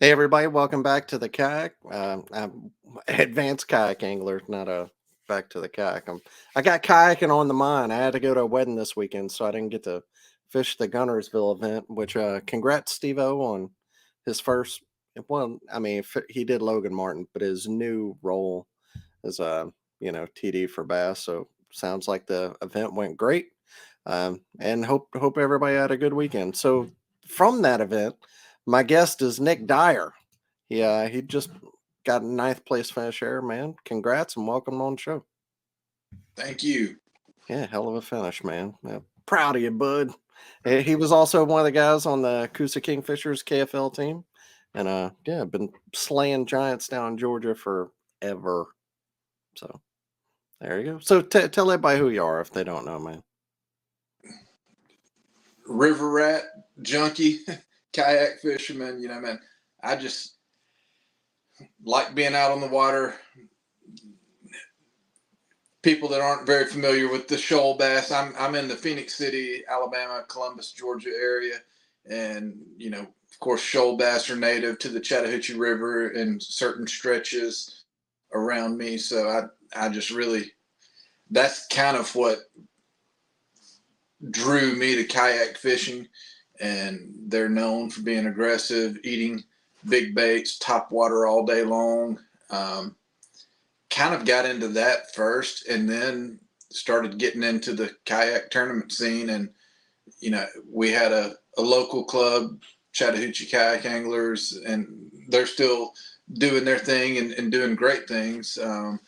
Hey everybody, welcome back to the kayak. I'm Advanced Kayak Angler, not a back to the kayak. I got kayaking on the mind. I had to go to a wedding this weekend, so I didn't get to fish the Guntersville event. Which congrats Steve O on his first. Well, I mean, he did Logan Martin, but his new role as TD for Bass. So sounds like the event went great, and hope everybody had a good weekend. So from that event, my guest is Nick Dyer. He just got a ninth place finish there, man. Congrats and welcome on the show. Thank you. Yeah, hell of a finish, man. Yeah, proud of you, bud. He was also one of the guys on the Coosa Kingfishers KFL team. And yeah, been slaying giants down in Georgia forever. So there you go. So tell everybody who you are if they don't know, man. River rat, junkie, kayak fisherman, man. I just like being out on the water. People that aren't very familiar with the shoal bass, I'm in the Phoenix City, Alabama, Columbus, Georgia area. And, of course, shoal bass are native to the Chattahoochee River and certain stretches around me. So I just really, that's kind of what drew me to kayak fishing, and they're known for being aggressive, eating big baits, top water all day long. Kind of got into that first, and then started getting into the kayak tournament scene. And we had a local club, Chattahoochee Kayak Anglers, and they're still doing their thing and doing great things. I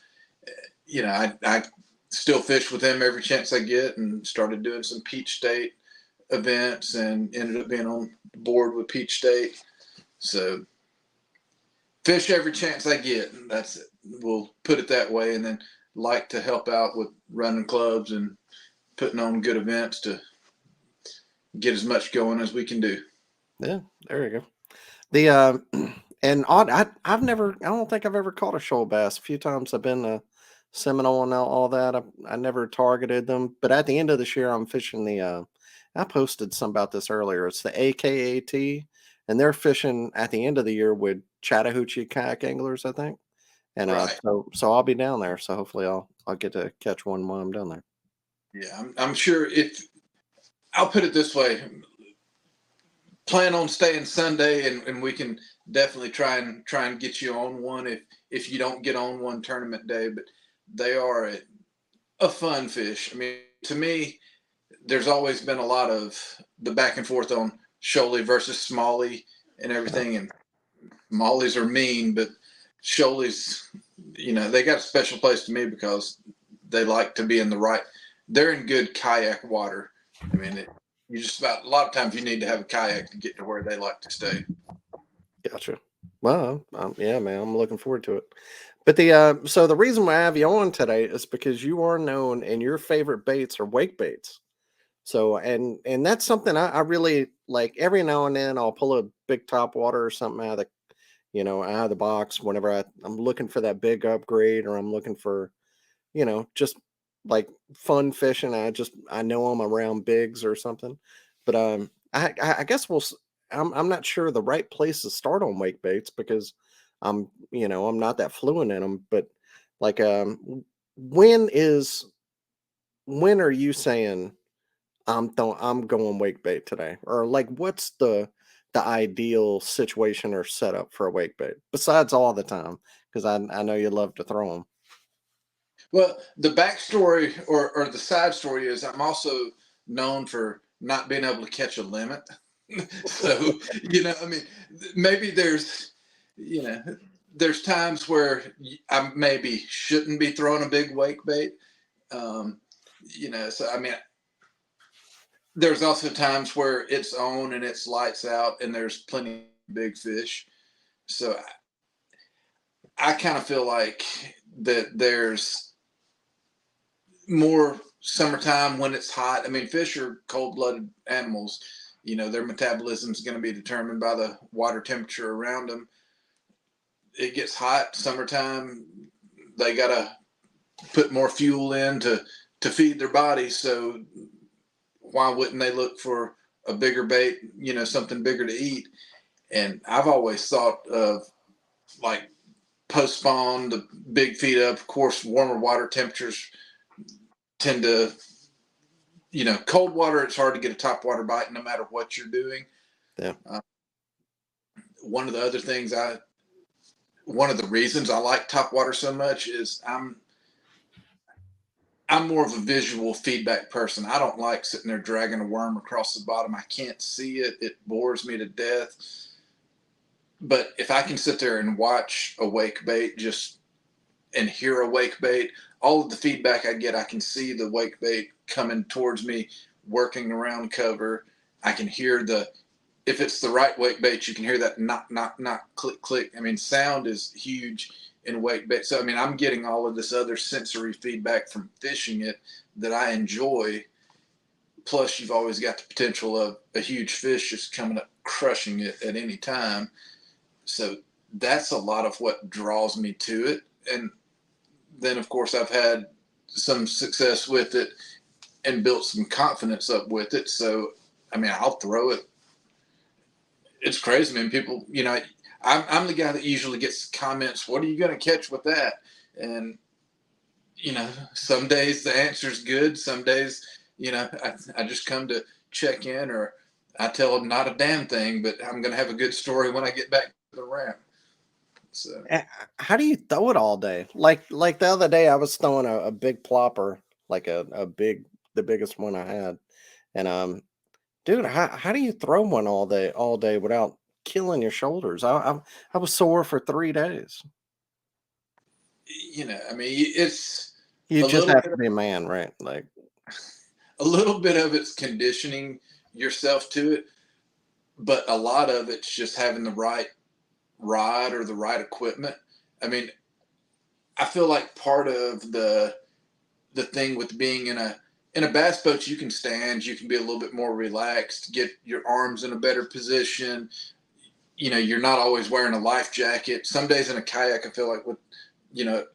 still fish with them every chance I get, and started doing some Peach State events and ended up being on board with Peach State. So fish every chance I get. That's it. We'll put it that way. And then like to help out with running clubs and putting on good events to get as much going as we can do. Yeah, there you go. The and odd, I don't think I've ever caught a shoal bass. A few times I've been to Seminole and all that. I never targeted them, but at the end of this year, I'm fishing the. I posted some about this earlier. It's the AKAT, and they're fishing at the end of the year with Chattahoochee kayak anglers, I think. And Right. so I'll be down there. So hopefully I'll get to catch one while I'm down there. Yeah. I'm sure if I'll put it this way, plan on staying Sunday, and we can definitely try and get you on one if you don't get on one tournament day. But they are a fun fish. I mean, to me, there's always been a lot of the back and forth on Shoalie versus Smalley and Yeah, everything. And Mollies are mean, but Shoalies, they got a special place to me because they like to be in the right. They're in good kayak water. I mean, you just about a lot of times you need to have a kayak to get to where they like to stay. gotcha. Well, yeah, man, I'm looking forward to it. But so the reason why I have you on today is because you are known and your favorite baits are wake baits. So and that's something I really like. Every now and then I'll pull a big top water or something out of out of the box whenever I'm looking for that big upgrade, or I'm looking for, just like fun fishing. I know I'm around bigs or something. But I guess I'm not sure the right place to start on wake baits because I'm not that fluent in them. But like when is when are you saying I'm going wake bait today? Or like what's the ideal situation or setup for a wake bait besides all the time? Because I know you love to throw them. Well, the backstory or the side story is I'm also known for not being able to catch a limit. So, I mean, maybe you know, there's times where I maybe shouldn't be throwing a big wake bait. Um, so I mean, there's also times where it's on and it's lights out and there's plenty of big fish. So I kind of feel like that there's more summertime when it's hot. I mean, fish are cold-blooded animals. Their metabolism is going to be determined by the water temperature around them. It gets hot summertime. They got to put more fuel in to feed their bodies. So why wouldn't they look for a bigger bait? Something bigger to eat. And I've always thought of like post spawn, the big feet up. Of course, warmer water temperatures tend to, cold water, it's hard to get a top water bite no matter what you're doing. Yeah. One of the other things one of the reasons I like top water so much is I'm more of a visual feedback person. I don't like sitting there dragging a worm across the bottom. I can't see it. It bores me to death. But if I can sit there and watch a wake bait and hear a wake bait, all of the feedback I get, I can see the wake bait coming towards me, working around cover. I can hear if it's the right wake bait, you can hear that knock, knock, knock, click, click. I mean, sound is huge in wake bait. So, I mean, I'm getting all of this other sensory feedback from fishing it that I enjoy. Plus, you've always got the potential of a huge fish just coming up, crushing it at any time. So that's a lot of what draws me to it. And then, of course, I've had some success with it and built some confidence up with it. So, I mean, I'll throw it. It's crazy, man. People, I'm the guy that usually gets comments, what are you going to catch with that? And, some days the answer's good. Some days, I just come to check in, or I tell them not a damn thing, but I'm going to have a good story when I get back to the ramp. So How do you throw it all day? Like the other day, I was throwing a big plopper, like the biggest one I had, and dude, how do you throw one all day without killing your shoulders? I was sore for 3 days. I mean, it's You a just little have bit, to be a man, right? Like, a little bit of it's conditioning yourself to it, but a lot of it's just having the right rod or the right equipment. I mean, I feel like part of the thing with being in a bass boat, you can stand, you can be a little bit more relaxed, get your arms in a better position. You're not always wearing a life jacket. Some days in a kayak, I feel like with your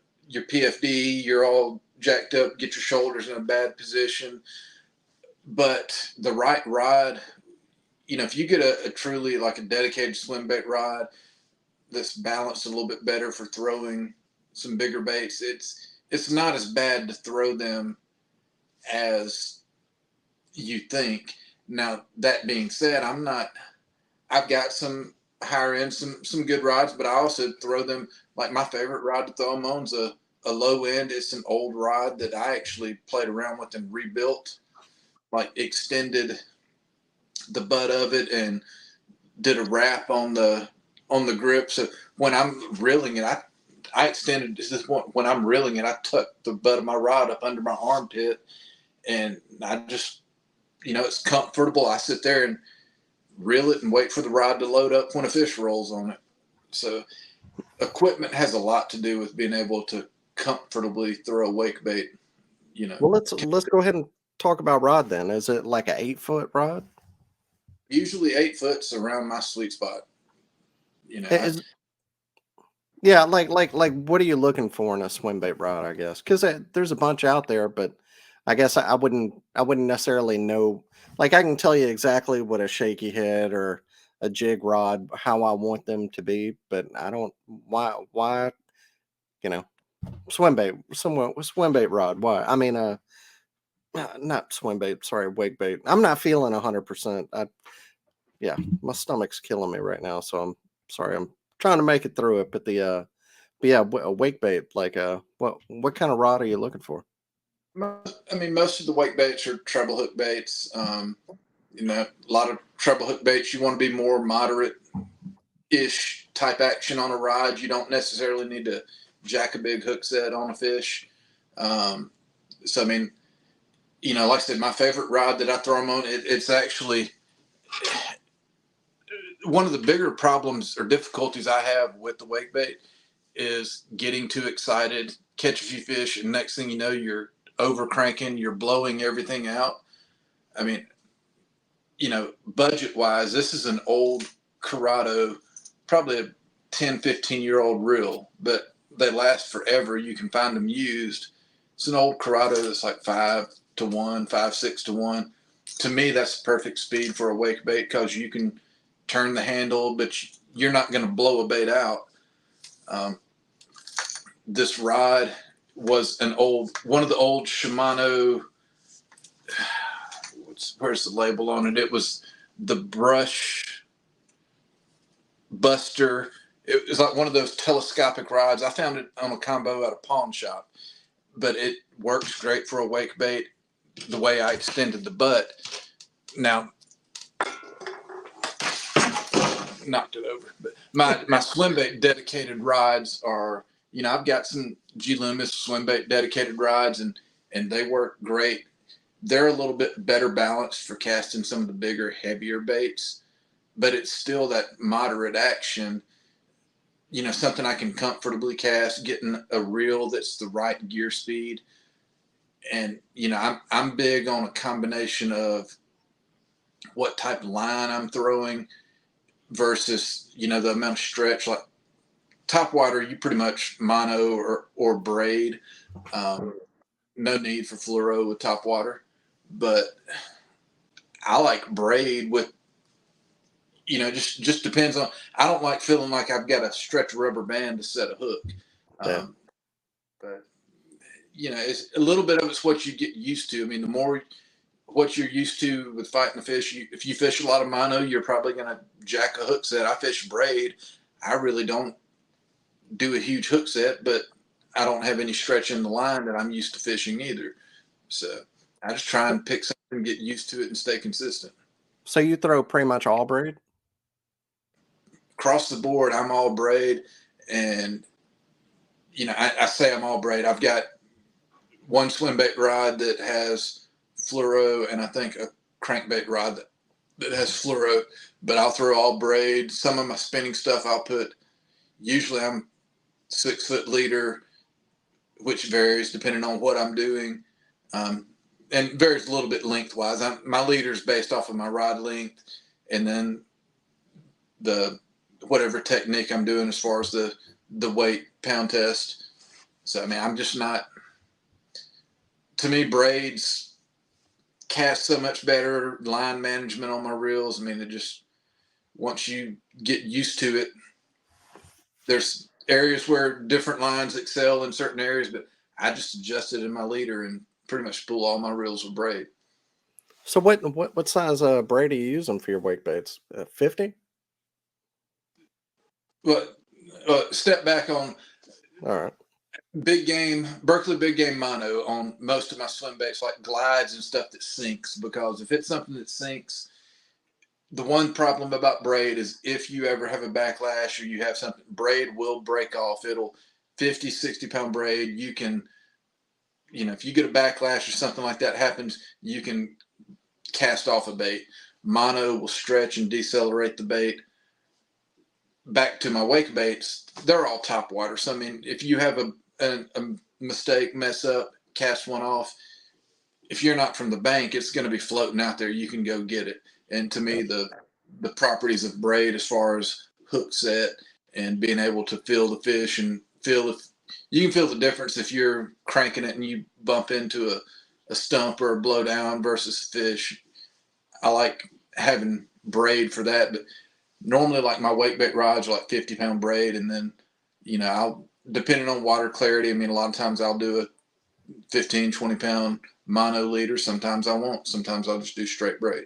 PFD, you're all jacked up, get your shoulders in a bad position. But the right rod, if you get a truly like a dedicated swim bait rod that's balanced a little bit better for throwing some bigger baits, it's not as bad to throw them as you think. Now, that being said, I've got some higher end, some good rods, but I also throw them, like my favorite rod to throw them on is a low end. It's an old rod that I actually played around with and rebuilt, like extended the butt of it and did a wrap on the grip. So when I'm reeling it, I extended this one. When I'm reeling it, I tuck the butt of my rod up under my armpit, and I just, it's comfortable. I sit there and reel it and wait for the rod to load up when a fish rolls on it. So equipment has a lot to do with being able to comfortably throw a wake bait. well, let's go ahead and talk about rod then. Is it like a 8-foot rod? Usually 8 foot's around my sweet spot. Is Yeah, like what are you looking for in a swim bait rod, I guess? Because there's a bunch out there, but I guess I wouldn't necessarily know. Like I can tell you exactly what a shaky head or a jig rod, how I want them to be, but I don't why you know swim bait rod. Why? I mean not swim bait, sorry, wake bait. I'm not feeling 100%. Yeah, my stomach's killing me right now, so I'm sorry. I'm trying to make it through it, but yeah, a wake bait. Like, what kind of rod are you looking for? I mean, most of the wake baits are treble hook baits. A lot of treble hook baits, you want to be more moderate ish type action on a rod. You don't necessarily need to jack a big hook set on a fish. So, I mean, like I said, my favorite rod that I throw them on, it's actually one of the bigger problems or difficulties I have with the wake bait is getting too excited, catch a few fish, and next thing you know, you're over cranking, you're blowing everything out. I mean, budget wise, this is an old Corrado, probably a 10, 15-year-old reel, but they last forever. You can find them used. It's an old Corrado that's like 5-to-1, 5-6-to-1. To me, that's the perfect speed for a wake bait because you can turn the handle, but you're not going to blow a bait out. This rod was one of the old Shimano. Where's the label on it? It was the Brush Buster. It was like one of those telescopic rods. I found it on a combo at a pawn shop, but it works great for a wake bait. The way I extended the butt. Now, knocked it over. But my swim bait dedicated rods are, I've got some G Loomis swim bait dedicated rods, and they work great. They're a little bit better balanced for casting some of the bigger, heavier baits, but it's still that moderate action. Something I can comfortably cast, getting a reel that's the right gear speed. And I'm big on a combination of what type of line I'm throwing versus the amount of stretch. Like top water, you pretty much mono or braid. No need for fluoro with top water, but I like braid with just depends on. I don't like feeling like I've got a stretch rubber band to set a hook. Yeah. But it's a little bit of it's what you get used to. I mean, the more what you're used to with fighting the fish, if you fish a lot of mono, you're probably going to jack a hook set. I fish braid. I really don't do a huge hook set, but I don't have any stretch in the line that I'm used to fishing either. So I just try and pick something, get used to it, and stay consistent. So you throw pretty much all braid? Across the board, I'm all braid. And, I say I'm all braid. I've got one swim bait rod that has fluoro, and I think a crankbait rod that has fluoro, but I'll throw all braid. Some of my spinning stuff usually I'm 6 foot leader, which varies depending on what I'm doing. And varies a little bit lengthwise. My leader is based off of my rod length, and then the whatever technique I'm doing as far as the weight pound test. So, I mean, I'm just not, to me, braids cast so much better, line management on my reels. I mean, it just, once you get used to it, there's areas where different lines excel in certain areas, but I just adjusted in my leader and pretty much spool all my reels with braid. So what size braid are you using for your wake baits? 50? But step back on All right. big game, Berkeley big game mono on most of my swim baits, like glides and stuff that sinks, because if it's something that sinks, the one problem about braid is if you ever have a backlash or you have something, braid will break off. It'll 50, 60-pound braid. You can, if you get a backlash or something like that happens, you can cast off a bait. Mono will stretch and decelerate the bait. Back to my wake baits, they're all top water. So, I mean, if you have a mistake, mess up, cast one off, if you're not from the bank, it's going to be floating out there. You can go get it. And to me, the properties of braid as far as hook set and being able to feel the fish and you can feel the difference if you're cranking it and you bump into a stump or a blow down versus fish. I like having braid for that, but normally like my wake bait rods are like 50-pound braid, and then I'll, depending on water clarity, I mean, a lot of times I'll do a 15, 20-pound mono leader. Sometimes I won't. Sometimes I'll just do straight braid.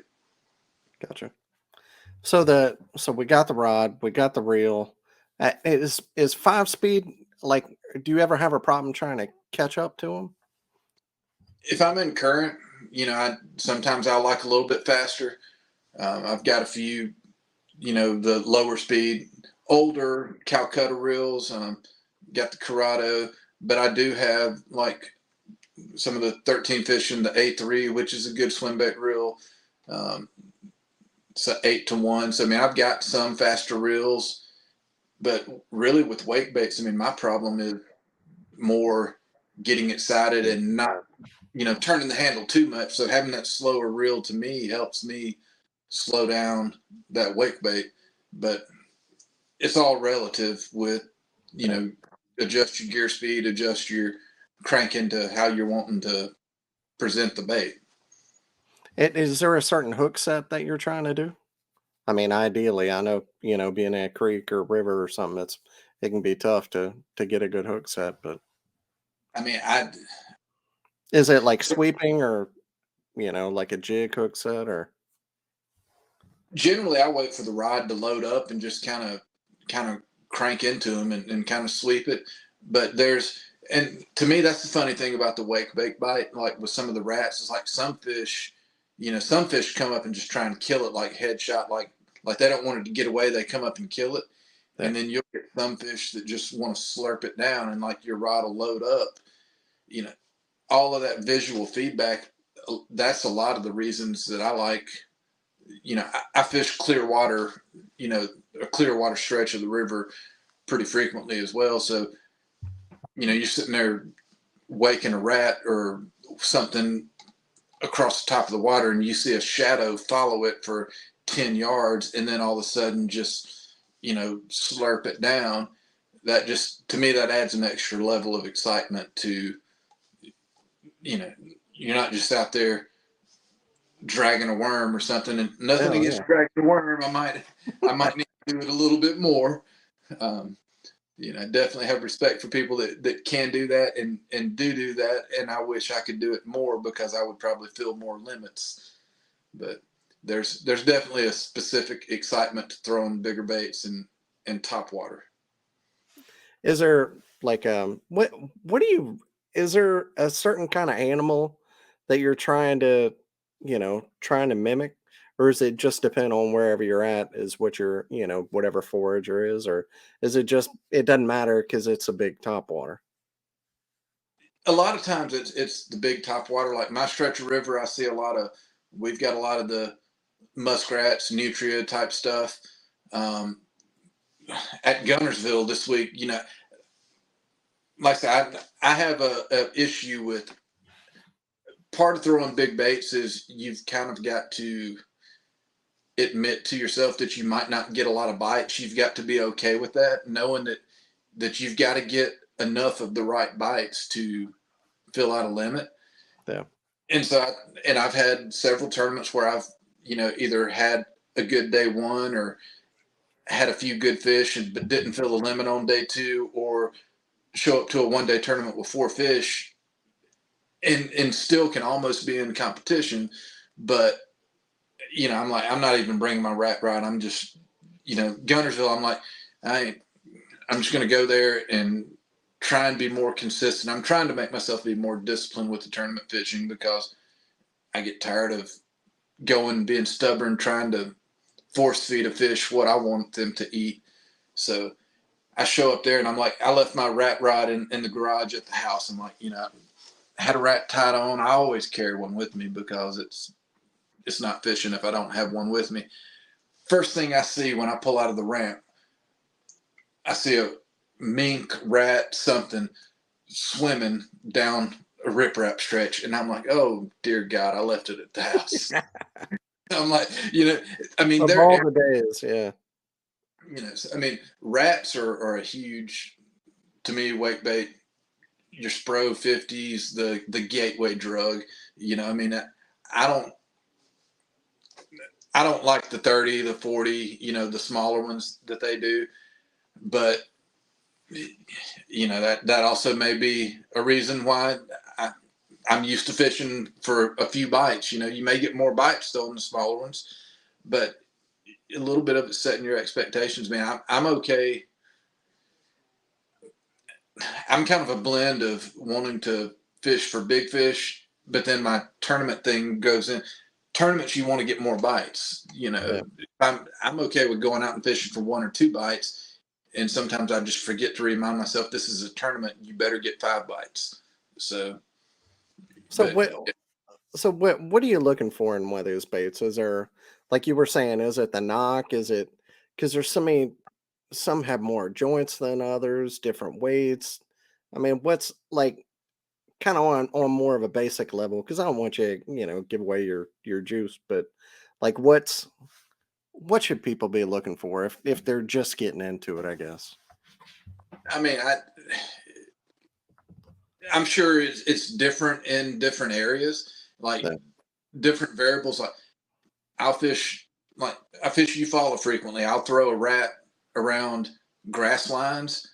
Gotcha. So we got the rod, we got the reel. Is 5-speed, like, do you ever have a problem trying to catch up to them? If I'm in current, sometimes I like a little bit faster. I've got a few, the lower speed, older Calcutta reels. Got the Corrado, but I do have like some of the 13 fishing, the A3, which is a good swim bait reel. So 8-to-1. So, I mean, I've got some faster reels, but really with wake baits, I mean, my problem is more getting excited and not, turning the handle too much. So having that slower reel to me helps me slow down that wake bait. But it's all relative with, adjust your gear speed, adjust your crank into how you're wanting to present the bait. Is there a certain hook set that you're trying to do? I mean, ideally, I know, being in a creek or river or something, it can be tough to get a good hook set, but I mean, I is it like sweeping or, like a jig hook set or generally I wait for the rod to load up and just kind of crank into them and kind of sweep it. But and to me that's the funny thing about the wake bait bite. Like with some of the rats, it's like some fish come up and just try and kill it like headshot, like they don't want it to get away. They come up and kill it, yeah. and then you'll get some fish that just want to slurp it down, and like your rod will load up. You know, all of that visual feedback. That's a lot of the reasons that I like. I fish clear water, a clear water stretch of the river pretty frequently as well. So, you're sitting there waking a rat or something across the top of the water and you see a shadow follow it for 10 yards and then all of a sudden just, slurp it down. That just, to me, that adds an extra level of excitement to, you're not just out there dragging a worm or something, and nothing Oh, against yeah. dragging a worm. I might need to do it a little bit more. Um, definitely have respect for people that can do that and do that. And I wish I could do it more because I would probably feel more limits. But there's definitely a specific excitement to throwing bigger baits and top water. Is there like what do you is there a certain kind of animal that you're trying to mimic? Or is it just depend on wherever you're at is what your, whatever forager is, or is it just it doesn't matter because it's a big top water? A lot of times it's the big top water. Like my stretch of river, I see a lot of. We've got a lot of the muskrats, nutria type stuff. Um, at Guntersville this week, like I said, I have a issue with part of throwing big baits is you've kind of got to admit to yourself that you might not get a lot of bites. You've got to be okay with that, knowing that you've got to get enough of the right bites to fill out a limit. Yeah. And I've had several tournaments where I've either had a good day one or had a few good fish but didn't fill the limit on day two, or show up to a 1 day tournament with 4 fish and still can almost be in competition. But I'm like, I'm not even bringing my rat rod. I'm just, Guntersville. I'm like, I'm just going to go there and try and be more consistent. I'm trying to make myself be more disciplined with the tournament fishing because I get tired of going, being stubborn, trying to force feed a fish what I want them to eat. So I show up there and I'm like, I left my rat rod in the garage at the house. I'm like, I had a rat tied on. I always carry one with me because it's not fishing if I don't have one with me. First thing I see when I pull out of the ramp, I see a mink, rat, something swimming down a riprap stretch. And I'm like, oh, dear God, I left it at the house. I'm like, I mean, Of all the days, yeah. I mean, rats are a huge, to me, wake bait. Your Spro 50s, the gateway drug. I mean, I don't I don't like the 30, the 40, the smaller ones that they do, but that also may be a reason why I'm used to fishing for a few bites. You may get more bites still in the smaller ones, but a little bit of it setting your expectations, man. I'm okay. I'm kind of a blend of wanting to fish for big fish, but then my tournament thing goes in. Tournaments, you want to get more bites. Yeah. I'm okay with going out and fishing for 1 or 2 bites, and sometimes I just forget to remind myself this is a tournament. You better get 5 bites. So, So but what are you looking for in one of those baits? Is there, like you were saying, is it the knock? Is it because there's so many, some have more joints than others, different weights. I mean, what's like kind of on more of a basic level? Because I don't want you, give away your juice, but like what should people be looking for if they're just getting into it? I guess. I mean, I'm sure it's different in different areas, like Yeah. different variables. Like I'll fish like I fish Eufaula frequently. I'll throw a rat around grass lines.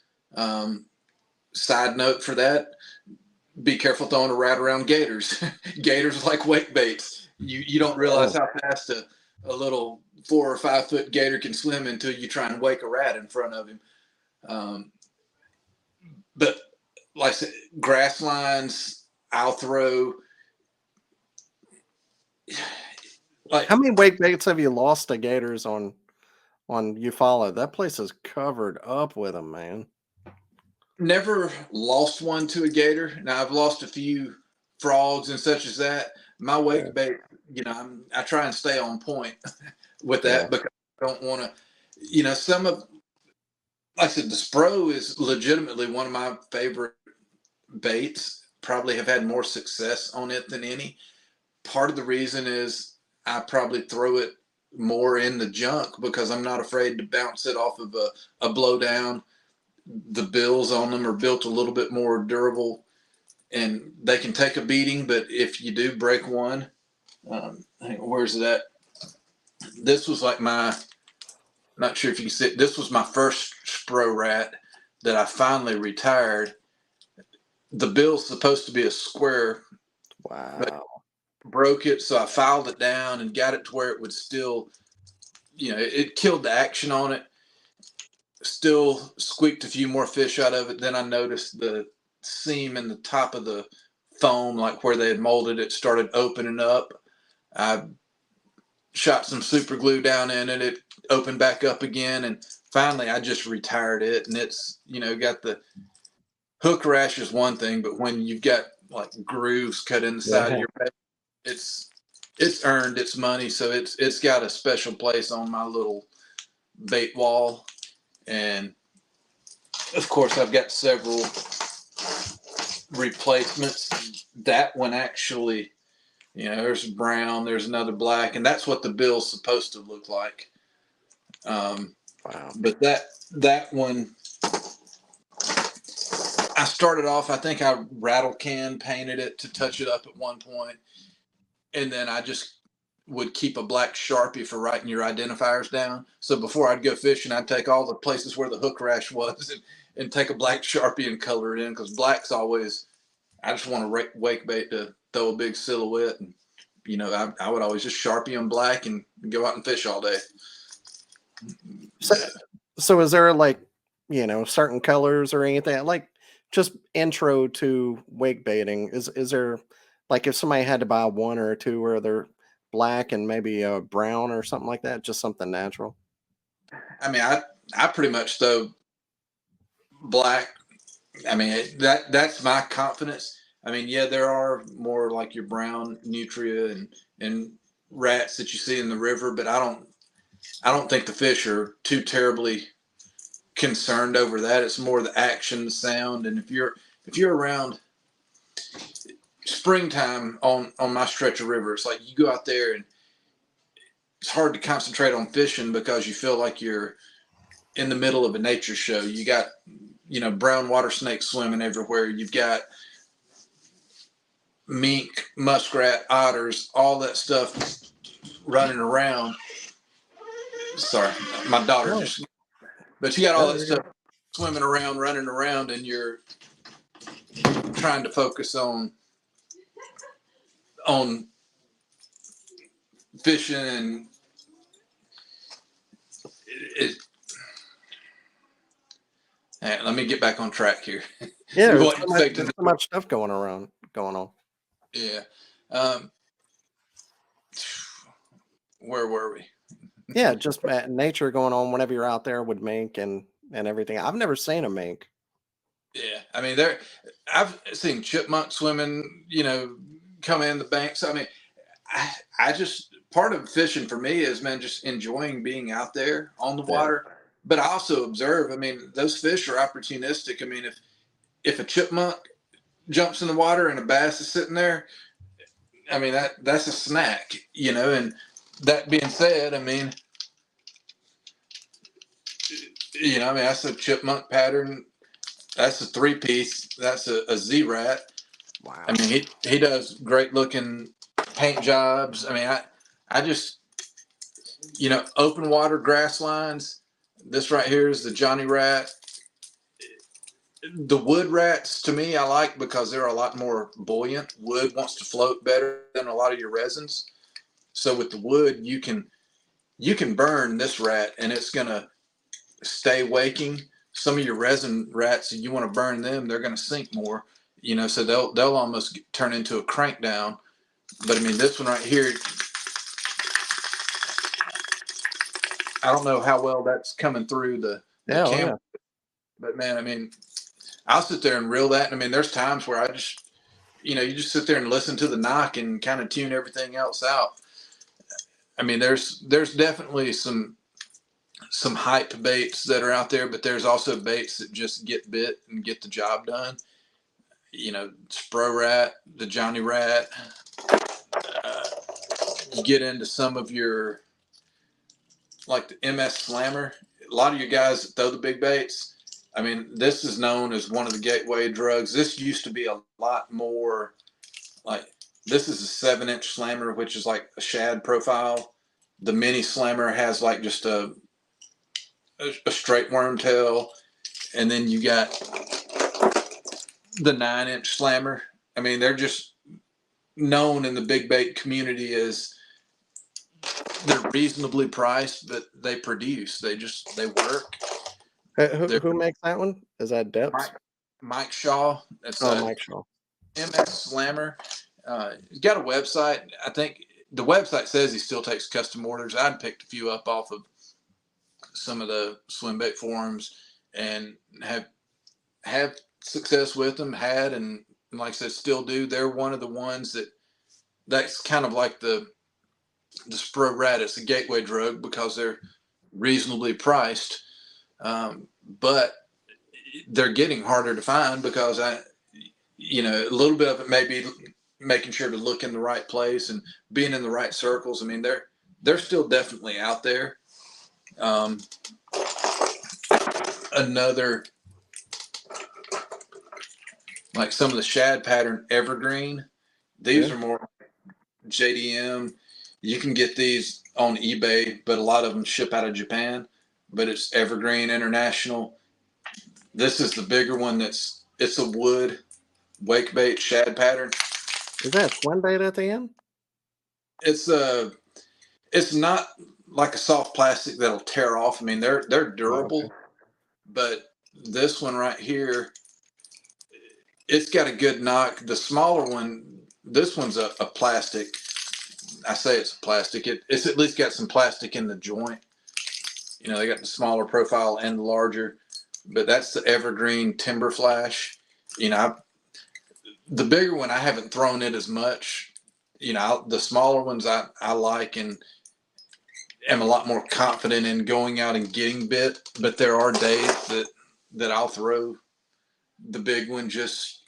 Side note for that: be careful throwing a rat around gators. Gators like wake baits. You don't realize how fast a little 4 or 5 foot gator can swim until you try and wake a rat in front of him. But like I said, grass lines, I'll throw. Like, how many wake baits have you lost to gators on Eufaula? That place is covered up with them, man. never lost one to a gator. Now I've lost a few frogs and such as that. My wake bait, I try and stay on point with that because I don't want to, some of, like I said, the Spro is legitimately one of my favorite baits. Probably have had more success on it than any. Part of the reason is I probably throw it more in the junk because I'm not afraid to bounce it off of a blowdown. The bills on them are built a little bit more durable and they can take a beating, but if you do break one, where's it at? This was like not sure if you can see it. This was my first Spro rat that I finally retired. The bill's supposed to be a square. Wow. Broke it, so I filed it down and got it to where it would still, it killed the action on it. Still squeaked a few more fish out of it. Then I noticed the seam in the top of the foam, like where they had molded it, started opening up. I shot some super glue down in it. It opened back up again. And finally, I just retired it. And it's, got the hook rash is one thing, but when you've got like grooves cut in the side of your bait, it's earned its money. So it's got a special place on my little bait wall. And of course, I've got several replacements. That one actually, there's brown, there's another black, and that's what the bill's supposed to look like. Wow. But that one, I started off, I think I rattle can painted it to touch it up at one point. And then I just would keep a black Sharpie for writing your identifiers down. So before I'd go fishing, I'd take all the places where the hook rash was and take a black Sharpie and color it in, because black's always, I just want a wake bait to throw a big silhouette. And, I would always just Sharpie them black and go out and fish all day. So is there like, certain colors or anything? Like just intro to wake baiting. Is there, like, if somebody had to buy one or two, where they're black and maybe brown or something like that, just something natural? I mean, I pretty much throw black. I mean, that's my confidence. I mean, yeah, there are more like your brown nutria and rats that you see in the river, but I don't think the fish are too terribly concerned over that. It's more the action, the sound. And if you're around springtime on my stretch of river, it's like you go out there and it's hard to concentrate on fishing because you feel like you're in the middle of a nature show. You got, brown water snakes swimming everywhere. You've got mink, muskrat, otters, all that stuff running around. Sorry, my daughter just, but you got all that stuff swimming around, running around, and you're trying to focus on fishing, and let me get back on track here. Yeah, there's so much stuff going on. Yeah. Where were we? Yeah, just nature going on whenever you're out there with mink and everything. I've never seen a mink. Yeah, I mean, I've seen chipmunk swimming, come in the banks. I mean, I just, part of fishing for me is, man, just enjoying being out there on the water. Yeah. But I also observe, I mean, those fish are opportunistic. I mean, if a chipmunk jumps in the water and a bass is sitting there, I mean, that's a snack, and that being said, I mean, that's a chipmunk pattern. That's a 3-piece. That's a Z-Rat. Wow. I mean, he does great looking paint jobs. I mean, I just, open water grass lines. This right here is the Johnny Rat. The wood rats, to me, I like because they're a lot more buoyant. Wood wants to float better than a lot of your resins. So with the wood, you can burn this rat and it's gonna stay waking. Some of your resin rats, you want to burn them, they're gonna sink more. So they'll almost turn into a crank down. But I mean, this one right here, I don't know how well that's coming through the Yeah, oh, camera, yeah. but man, I mean, I'll sit there and reel that. And I mean, there's times where I just, you just sit there and listen to the knock and kind of tune everything else out. I mean, there's definitely some hype baits that are out there, but there's also baits that just get bit and get the job done. Spro Rat, the Johnny Rat. You get into some of your, like the MS Slammer. A lot of you guys that throw the big baits, I mean, this is known as one of the gateway drugs. This used to be a lot more like, this is a 7-inch slammer, which is like a shad profile. The mini slammer has like just a straight worm tail. And then you got the 9-inch slammer. I mean, they're just known in the big bait community as, they're reasonably priced, but they produce. They work. Who makes that one? Is that Depths? Mike Shaw. That's Mike Shaw. MS Slammer. He's got a website. I think the website says he still takes custom orders. I'd picked a few up off of some of the swim bait forums and have success with them. Had, and like I said, still do. They're one of the ones that's kind of like the Spro Rat. It's a gateway drug because they're reasonably priced, but they're getting harder to find because a little bit of it may be making sure to look in the right place and being in the right circles. I mean, they're still definitely out there. Another, like some of the shad pattern evergreen, these are more JDM. You can get these on eBay, but a lot of them ship out of Japan. But it's Evergreen International. This is the bigger one. It's a wood wake bait shad pattern. Is that a swim bait at the end? It's not like a soft plastic that'll tear off. I mean, they're durable, okay. But this one right here, it's got a good knock. The smaller one, this one's a plastic. I say it's a plastic. It's at least got some plastic in the joint. They got the smaller profile and the larger, but that's the Evergreen Timber Flash. The bigger one, I haven't thrown it as much. The smaller ones I like and am a lot more confident in going out and getting bit. But there are days that I'll throw the big one, just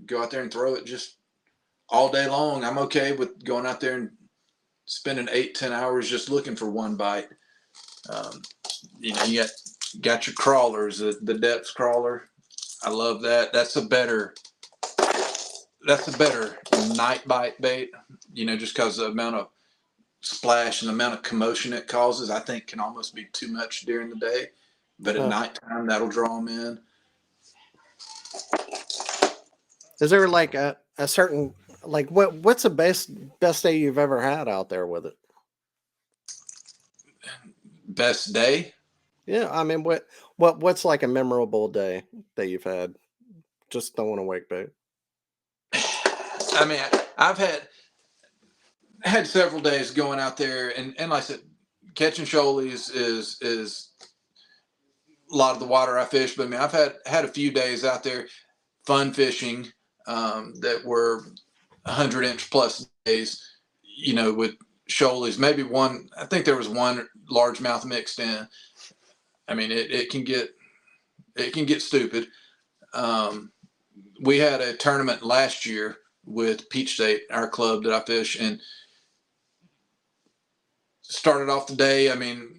go out there and throw it just all day long. I'm okay with going out there and spending 8-10 hours just looking for one bite. You got your crawlers, the depths crawler. I love that. That's a better night bite bait. Just because the amount of splash and the amount of commotion it causes, I think can almost be too much during the day. But at nighttime, that'll draw them in. Is there like a certain, like what's the best day you've ever had out there with it? Best day? Yeah, I mean, what's like a memorable day that you've had just throwing a wake bait? I mean, I've had several days going out there, and like I said, catching shoalies is a lot of the water I fish. But I mean, I've had a few days out there fun fishing that were 100-inch plus days. With shoalies, maybe one. I think there was one largemouth mixed in. I mean, it can get stupid. We had a tournament last year with Peach State, our club that I fish, and started off the day. I mean,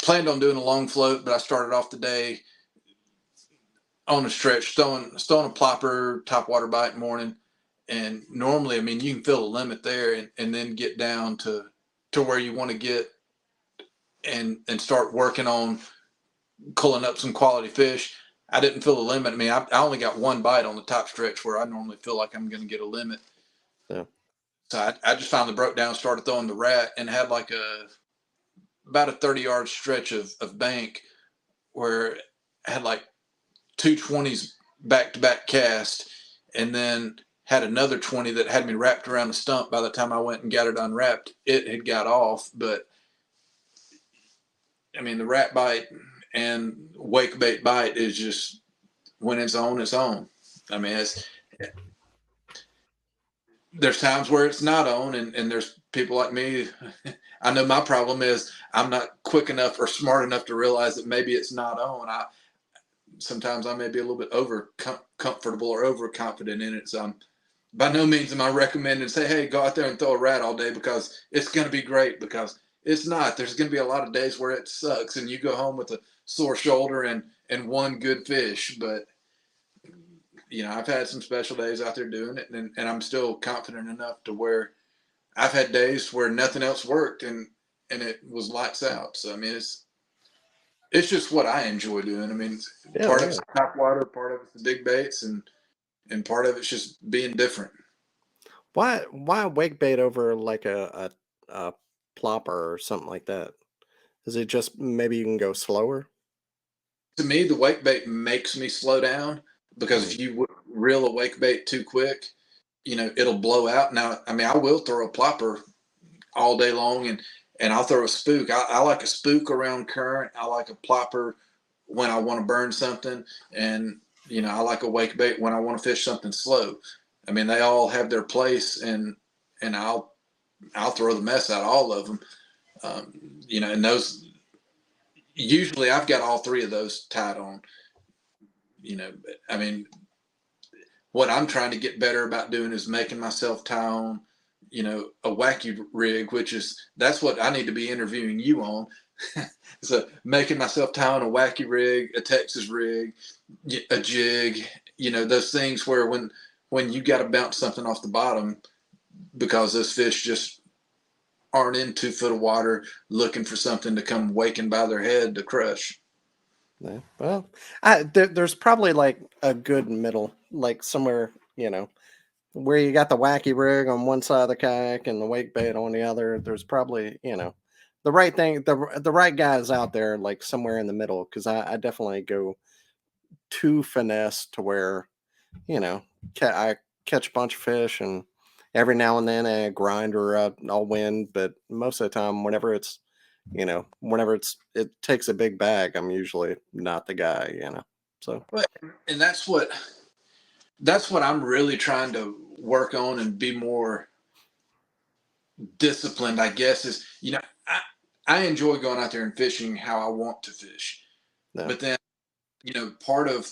planned on doing a long float, but I started off the day on a stretch, throwing a plopper, top water bite morning. And normally, I mean, you can feel a limit there and then get down to to where you want to get and start working on culling up some quality fish. I didn't feel a limit. I mean, I only got one bite on the top stretch where I normally feel like I'm going to get a limit. Yeah. So I just finally broke down, started throwing the rat, and had like about a 30-yard stretch of bank where I had like two 20s back to back cast, and then had another 20 that had me wrapped around the stump. By the time I went and got it unwrapped, it had got off. But I mean, the rat bite and wake bait bite is just, when it's on, it's on. I mean, there's times where it's not on, and there's people like me. I know my problem is I'm not quick enough or smart enough to realize that maybe it's not on. Sometimes I may be a little bit over comfortable or overconfident in it. So I'm, by no means am I recommending say, hey, go out there and throw a rat all day, because it's going to be great, because it's not. There's going to be a lot of days where it sucks and you go home with a sore shoulder and one good fish. But you know, I've had some special days out there doing it, and I'm still confident enough to where I've had days where nothing else worked, and it was lights out. So I mean, it's just what I enjoy doing. I mean, Yeah, part of yeah. it's top water, part of it's the big baits, and part of it's just being different. Why wake bait over like a plopper or something like that? Is it just maybe you can go slower? To me, the wake bait makes me slow down, because Mm, if you reel a wake bait too quick, you know, it'll blow out. Now, I mean, I will throw a plopper all day long, and I'll throw a spook. I like a spook around current. I like a plopper when I want to burn something, and you know, I like a wake bait when I want to fish something slow. I mean, they all have their place, and I'll throw the mess out of all of them. You know, and those, usually I've got all three of those tied on. You know, I mean, what I'm trying to get better about doing is making myself tie on, you know, a wacky rig, which is, that's what I need to be interviewing you on. So making myself tie on a wacky rig, a Texas rig, a jig, you know, those things where when you got to bounce something off the bottom, because those fish just aren't in 2 foot of water looking for something to come waking by their head to crush. yeah. Well, there's probably like a good middle, like somewhere, where you got the wacky rig on one side of the kayak and the wake bait on the other. There's probably, the right thing, the right guys out there, like somewhere in the middle. Because I definitely go too finesse to where, you know, I catch a bunch of fish, and every now and then a grinder I'll win. But most of the time, it takes a big bag, I'm usually not the guy. So But and that's what I'm really trying to work on and be more disciplined, I guess, is, you know, I enjoy going out there and fishing how I want to fish. no, But then, you know, part of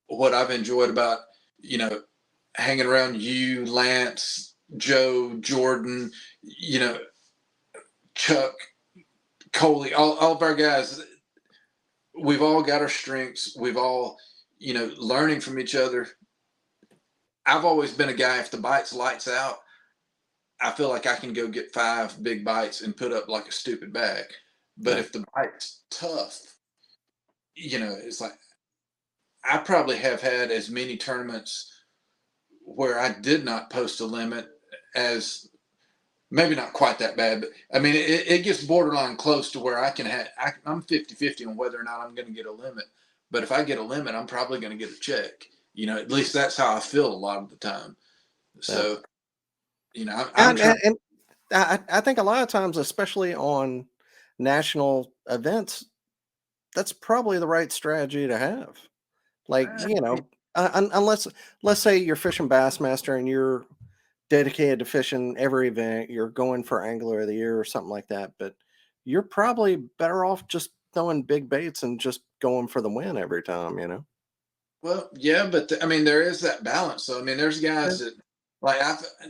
what I've enjoyed about, you know, hanging around you, Lance, Joe, Jordan, you know, Chuck, Coley, all of our guys, we've all got our strengths. We've all, you know, learning from each other. I've always been a guy, if the bite's lights out, I feel like I can go get 5 big bites and put up like a stupid bag. But no, if the bite's tough, you know, it's like, I probably have had as many tournaments where I did not post a limit as, maybe not quite that bad, but I mean, it gets borderline close to where I'm 50-50 on whether or not I'm going to get a limit. But if I get a limit, I'm probably going to get a check. You know, at least that's how I feel a lot of the time. no. So, you know, I'm And, trying. and, and I think a lot of times, especially on national events, that's probably the right strategy to have. Like, unless, let's say you're fishing Bassmaster and you're dedicated to fishing every event, you're going for Angler of the Year or something like that, but you're probably better off just throwing big baits and just going for the win every time. Well, yeah, but I mean, there is that balance. So I mean, there's Yeah. guys that, like,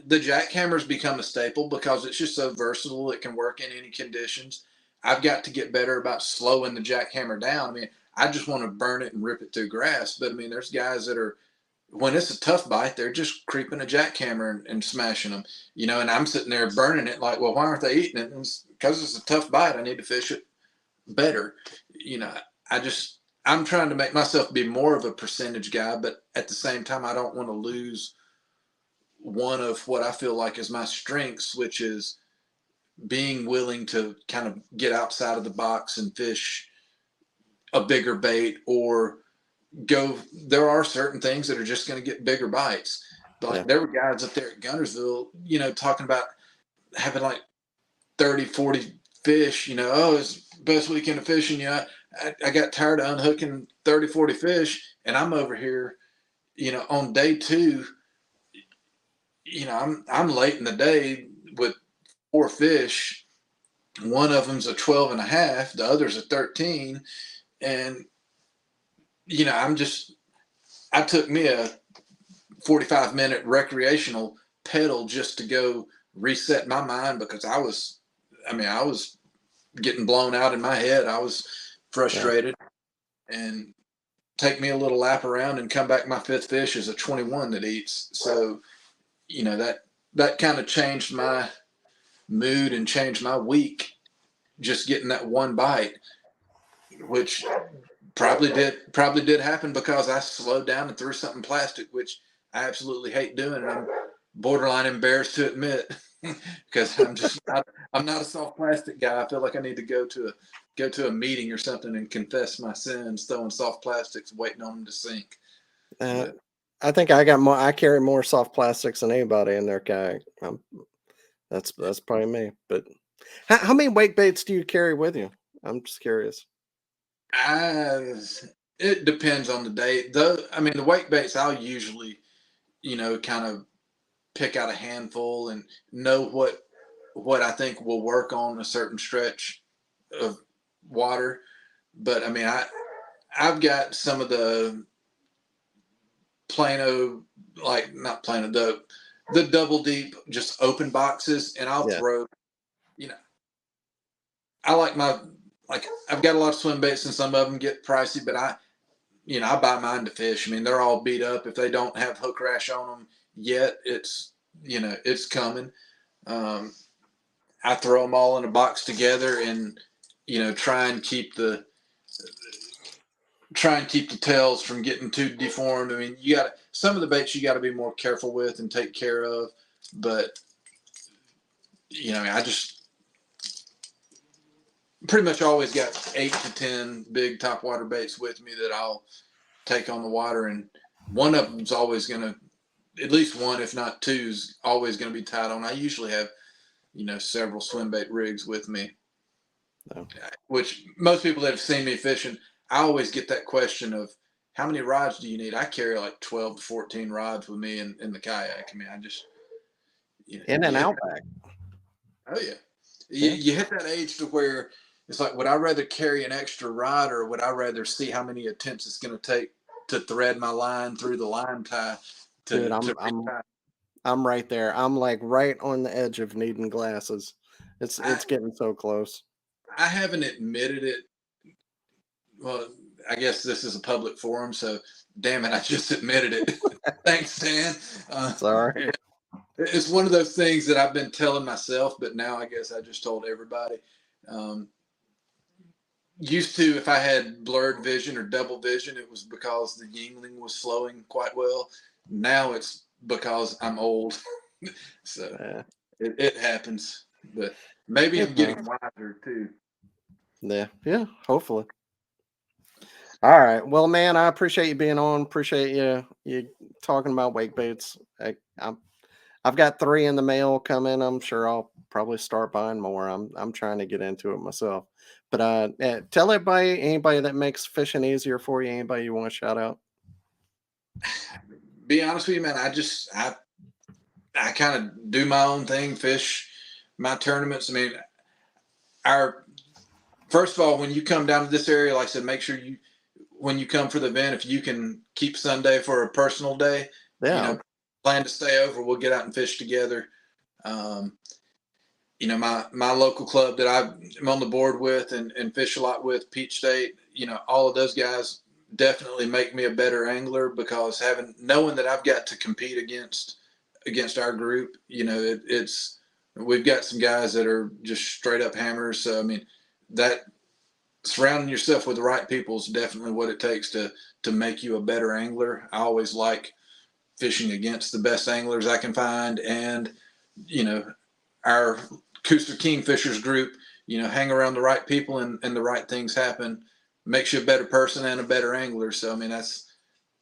the jackhammer's become a staple because it's just so versatile. It can work in any conditions. I've got to get better about slowing the jackhammer down. I mean, I just want to burn it and rip it through grass. But I mean, there's guys that are, when it's a tough bite, they're just creeping a jackhammer and smashing them, you know, and I'm sitting there burning it like, well, why aren't they eating it? And it's because it's a tough bite. I need to fish it better. You know, I'm trying to make myself be more of a percentage guy, but at the same time, I don't want to lose one of what I feel like is my strengths, which is being willing to kind of get outside of the box and fish a bigger bait or go. There are certain things that are just going to get bigger bites. Yeah. Like there were guys up there at Guntersville, you know, talking about having like 30, 40 fish, you know, oh, it's best weekend of fishing. You know, I got tired of unhooking 30, 40 fish, and I'm over here, you know, on day two, you know, I'm late in the day with 4 fish. One of them's a 12 and a half, the other's a 13. And, you know, I took me a 45-minute recreational pedal just to go reset my mind because I was getting blown out in my head. I was Yeah. frustrated, and take me a little lap around and come back. My fifth fish is a 21 that eats. So, you know, that kind of changed my mood and changed my week. Just getting that one bite, which probably did happen because I slowed down and threw something plastic, which I absolutely hate doing, and I'm borderline embarrassed to admit because I'm not a soft plastic guy. I feel like I need to go to a meeting or something and confess my sins, throwing soft plastics, waiting on them to sink. Uh, But I think I got more. I carry more soft plastics than anybody in their kayak. That's probably me. But how many wake baits do you carry with you? I'm just curious. I, it depends on the day. Though I mean, the wake baits I'll usually, you know, kind of pick out a handful and know what I think will work on a certain stretch of water. But I mean, I've got some of the Plano, like not Plano, the double deep, just open boxes, and I'll Yeah. throw. You know, I like my like I've got a lot of swim baits, and some of them get pricey, but I buy mine to fish. I mean, they're all beat up. If they don't have hook rash on them yet, it's coming. Um, I throw them all in a box together and try and keep the tails from getting too deformed. I mean, you got some of the baits you got to be more careful with and take care of, but I just pretty much always got 8 to 10 big topwater baits with me that I'll take on the water, and one of them's always going to, at least one, if not two, is always going to be tied on. I usually have several swim bait rigs with me. No. Which most people that have seen me fishing, I always get that question of how many rods do you need? I carry like 12 to 14 rods with me in the kayak. I mean, I just, In and you hit out that, back. oh yeah, Yeah. you hit that age to where it's like, would I rather carry an extra rod or would I rather see how many attempts it's going to take to thread my line through the line tie Dude, to retie? I'm right there. I'm like right on the edge of needing glasses. I, It's getting so close. I haven't admitted it. Well, I guess this is a public forum, so damn it, I just admitted it. Thanks, Dan. Sorry. It's one of those things that I've been telling myself, but now I guess I just told everybody. Um, Used to, if I had blurred vision or double vision, it was because the Yingling was flowing quite well. Now it's because I'm old. So Yeah. it happens, but maybe It I'm getting does. wiser too. Yeah. Yeah. Hopefully. All right. Well, man, I appreciate you being on. Appreciate you talking about wake baits. I've got 3 in the mail coming. I'm sure I'll probably start buying more. I'm trying to get into it myself. But tell anybody that makes fishing easier for you, anybody you want to shout out. Be honest with you, man. I kind of do my own thing, fish my tournaments. I mean, our first of all, when you come down to this area, like I said, make sure when you come for the event, if you can keep Sunday for a personal day, Yeah. plan to stay over. We'll get out and fish together. Um, my local club that I'm on the board with and fish a lot with, Peach State. All of those guys, definitely make me a better angler, because knowing that I've got to compete against our group, it's we've got some guys that are just straight up hammers. So I mean, that surrounding yourself with the right people is definitely what it takes to make you a better angler. I always like fishing against the best anglers I can find, and our Cooster Kingfishers group, hang around the right people, and the right things happen, makes you a better person and a better angler. So I mean, that's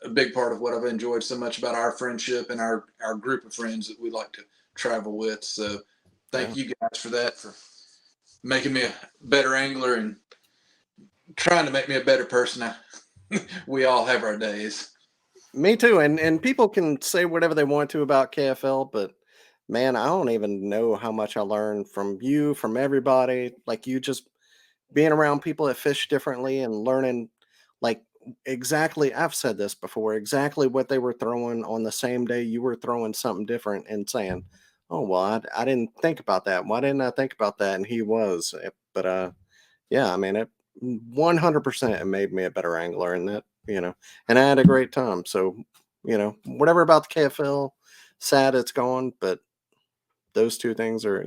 a big part of what I've enjoyed so much about our friendship and our group of friends that we like to travel with. So Yeah. thank you guys for that, for making me a better angler and trying to make me a better person. We all have our days. Me too. And people can say whatever they want to about KFL, but man, I don't even know how much I learned from you, from everybody. Like you just being around people that fish differently and learning like exactly, I've said this before, exactly what they were throwing on the same day you were throwing something different and saying, "Oh, well, I didn't think about that. Why didn't I think about that?" And he was. But yeah, I mean, it 100% it made me a better angler, and and I had a great time. So, whatever about the KFL, sad it's gone, but those two things are,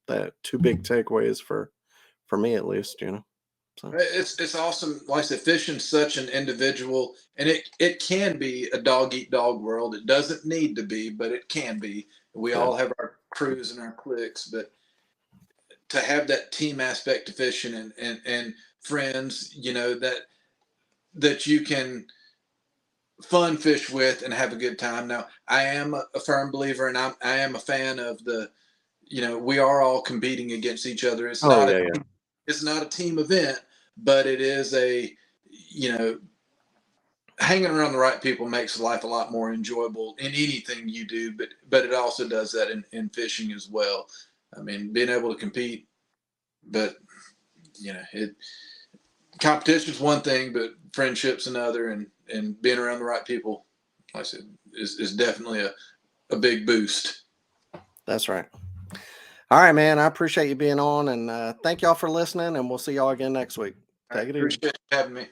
the two big takeaways for me at least. So It's awesome. Like I said, fishing's such an individual, and it can be a dog eat dog world. It doesn't need to be, but it can be. We yeah. all have our crews and our cliques, but to have that team aspect to fishing, and friends, that you can fun fish with and have a good time. Now, I am a firm believer, and I am a fan of we are all competing against each other. Oh yeah, yeah. It's not a team event, but it is you know, hanging around the right people makes life a lot more enjoyable in anything you do, but it also does that in fishing as well. I mean, being able to compete, but it competition's one thing, but friendship's another, and being around the right people, like I said, is definitely a big boost. That's right. All right, man. I appreciate you being on, and thank y'all for listening. And we'll see y'all again next week. I Take it easy. appreciate you having me.